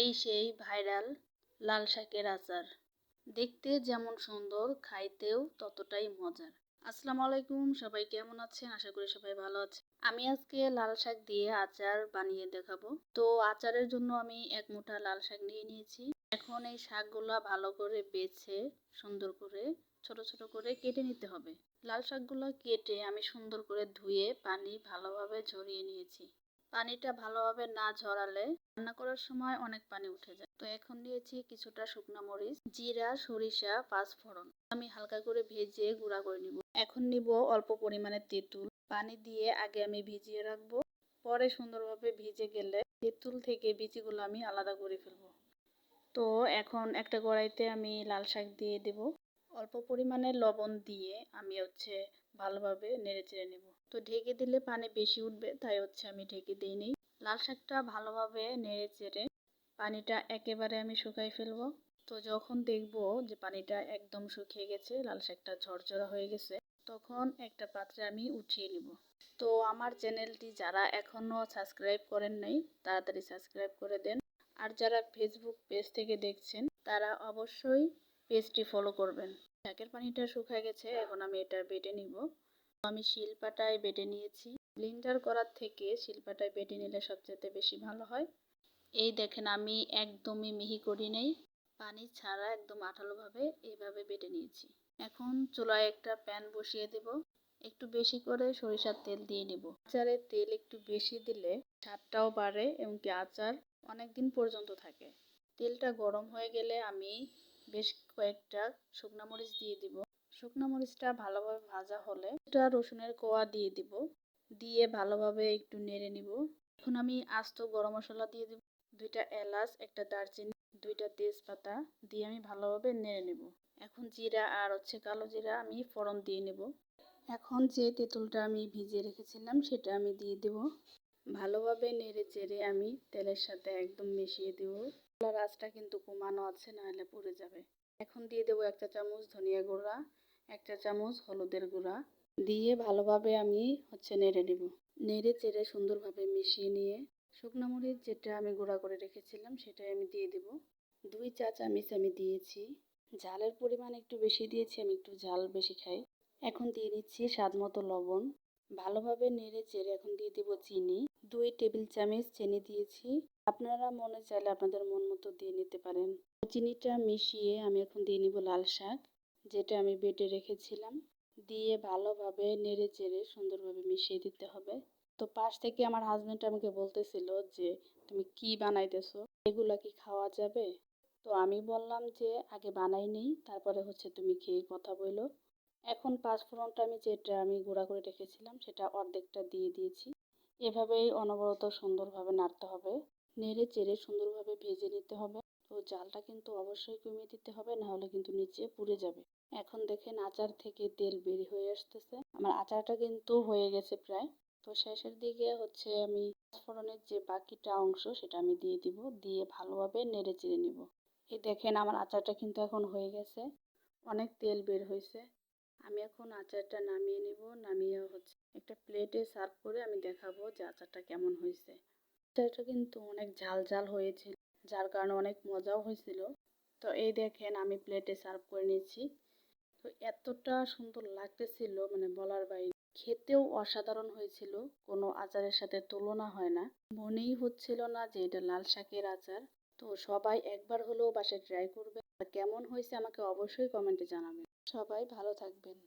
এই সেই ভাইরাল লাল শাকের আচার। দেখতে যেমন সুন্দর, খাইতেও ততটাই মজার। আসসালামু আলাইকুম, সবাই কেমন আছেন? আশা করি সবাই ভালো আছে। আমি আজকে লাল শাক দিয়ে আচার বানিয়ে দেখাবো। তো আচারের জন্য আমি 1 মুঠা লাল শাক নিয়ে নিয়েছি। এখন এই শাকগুলা ভালো করে বেছে সুন্দর করে ছোট ছোট করে কেটে নিতে হবে। লাল শাকগুলো কেটে আমি সুন্দর করে ধুয়ে পানি ভালোভাবে ঝরিয়ে নিয়েছি। পানিটা ভালোভাবে না ঝরালে রান্না করার সময় অনেক পানি উঠে যায়। তো এখন দিয়েছি কিছুটা শুকনো মরিচ, জিরা, সরিষা, পাঁচফোড়ন। আমি হালকা করে ভেজে গুঁড়া করে নিব। এখন নিব অল্প পরিমাণে তেঁতুল। পানি দিয়ে আগে আমি ভিজিয়ে রাখবো। পরে সুন্দরভাবে ভিজে গেলে তেঁতুল থেকে বীজগুলো আমি আলাদা করে ফেলবো। তো এখন একটা কড়াইতে আমি লাল শাক দিয়ে দেব। অল্প পরিমাণে লবণ দিয়ে আমি ভালোভাবে নেড়ে চেড়ে নেব। তো ঢেকে দিলে পানি বেশি উঠবে, তাই আমি ঢেকে দিইনি। লাল শাকটা ভালোভাবে নেড়ে চেড়ে পানিটা একেবারে আমি শুকাই ফেলবো। তো যখন দেখবো যে পানিটা একদম শুকিয়ে গেছে, লাল শাকটা ঝরঝরা হয়ে গেছে, তখন একটা পাত্রে আমি উঠিয়ে নিব। তো আমার চ্যানেলটি যারা এখনো সাবস্ক্রাইব করেন নাই, তাড়াতাড়ি সাবস্ক্রাইব করে দেন। আর যারা ফেসবুক পেজ থেকে দেখছেন, তারা অবশ্যই পেজটি ফলো করবেন। শাকের পানিটা শুকিয়ে গেছে, এখন আমি এটা বেটে নিব। আমি শিলপাটায় বেটে নিয়েছি। ব্লেন্ডার করার থেকে শিলপাটায় বেটে নিলে সবচেয়ে বেশি ভালো হয়। এই দেখেন, আমি একদমই মিহি করি নাই, পানি ছাড়া একদম আঠালোভাবে এইভাবে বেটে নিয়েছি। এখন চুলায় একটা প্যান বসিয়ে দেব। একটু বেশি করে সরিষার তেল দিয়ে নেব। আচারে তেল একটু বেশি দিলে স্বাদটাও বাড়ে এবং কি আচার অনেক দিন পর্যন্ত থাকে। তেলটা গরম হয়ে গেলে আমি বেশ কয়েকটা শুকনো মরিচ দিয়ে দিব। শুকনো মরিচটা ভালোভাবে ভাজা হলে একটা রসুনের কোয়া দিয়ে দিব। দিয়ে ভালোভাবে একটু নেড়ে নিব। এখন আমি আস্ত গরম মশলা দিয়ে দিব। 2টা এলাচ, একটা দারচিনি, 2টা তেজপাতা দিয়ে আমি ভালোভাবে নেড়ে নেব। এখন জিরা আর কালো জিরা আমি ফোড়ন দিয়ে নেব। এখন যে তেঁতুলটা আমি ভিজিয়ে রেখেছিলাম সেটা আমি দিয়ে দেব। ভালোভাবে নেড়ে চেড়ে আমি তেলের সাথে একদম মিশিয়ে দেব। চুলার আঁচটা কিন্তু কমানো আছে, নাহলে পুড়ে যাবে। এখন দিয়ে দেবো 1 চা চামচ ধনিয়া গুঁড়া, 1 চা চামচ হলুদের গুঁড়া দিয়ে ভালোভাবে আমি নেড়ে নেব। নেড়ে চেড়ে সুন্দরভাবে মিশিয়ে নিয়ে শুকনো মরিচ যেটা আমি গুঁড়া করে রেখেছিলাম সেটাই আমি দিয়ে দেব। 2 চা চামচ আমি দিয়েছি। ঝালের পরিমাণ একটু বেশি দিয়েছি, আমি একটু ঝাল বেশি খাই। এখন দিয়ে দিচ্ছি স্বাদ মতো লবণ। ভালোভাবে নেড়ে চেড়ে এখন দিয়ে দেব চিনি। 2 টেবিল চামচ চিনি দিয়েছি। আপনারা মনে চাইলে আপনাদের মন মতো দিয়ে নিতে পারেন। চিনিটা মিশিয়ে আমি এখন দিয়ে নিব লাল শাক যেটা আমি বেটে রেখেছিলাম। দিয়ে ভালোভাবে নেড়ে চেড়ে সুন্দরভাবে মিশিয়ে দিতে হবে। তো পাশ থেকে আমার হাজবেন্ড আমাকে বলতেছিল যে তুমি কি বানাইতেছো, এগুলা কি খাওয়া যাবে? তো আমি বললাম যে আগে বানাই নেই, তারপরে তুমি খেয়ে কথা বলো। এখন পাঁচফোড়নটা যেটা আমি গুঁড়া করে রেখেছিলাম সেটা অর্ধেকটা দিয়ে দিয়েছি। এভাবেই অনবরত সুন্দরভাবে নাড়তে হবে। নেড়ে চেড়ে সুন্দরভাবে ভেজে নিতে হবে। তো জালটা কিন্তু অবশ্যই কমিয়ে দিতে হবে, না হলে কিন্তু নিচে পুড়ে যাবে। এখন দেখেন আচার থেকে তেল বের হয়ে আসতেছে। আমার আচারটা কিন্তু হয়ে গেছে প্রায়। তো শেষের দিকে আমি পাঁচফোড়নের যে বাকিটা অংশ সেটা আমি দিয়ে দিব। দিয়ে ভালোভাবে নেড়ে চেড়ে নিব। এই দেখেন আমার আচারটা কিন্তু এখন হয়ে গেছে, অনেক তেল বের হয়েছে। আমি এখন আচারটা নামিয়ে নিব। নামিয়ে একটা প্লেটে সার্ভ করে আমি দেখাবো যে আচারটা কেমন হয়েছে। আচারটা কিন্তু অনেক ঝাল ঝাল হয়েছিল, যার কারণে অনেক মজাও হয়েছিল। তো এই দেখেন আমি প্লেটে সার্ভ করে নিয়েছি। তো এতটা সুন্দর লাগতেছিল, বলার বাইরে। খেতেও অসাধারণ হয়েছিল, কোনো আচারের সাথে তুলনা হয় না। মনেই হচ্ছিল না যে এটা লাল শাকের আচার। তো সবাই একবার হলেও বাসায় ট্রাই করবে। আর কেমন হয়েছে আমাকে অবশ্যই কমেন্টে জানাবেন। সবাই ভালো থাকবেন।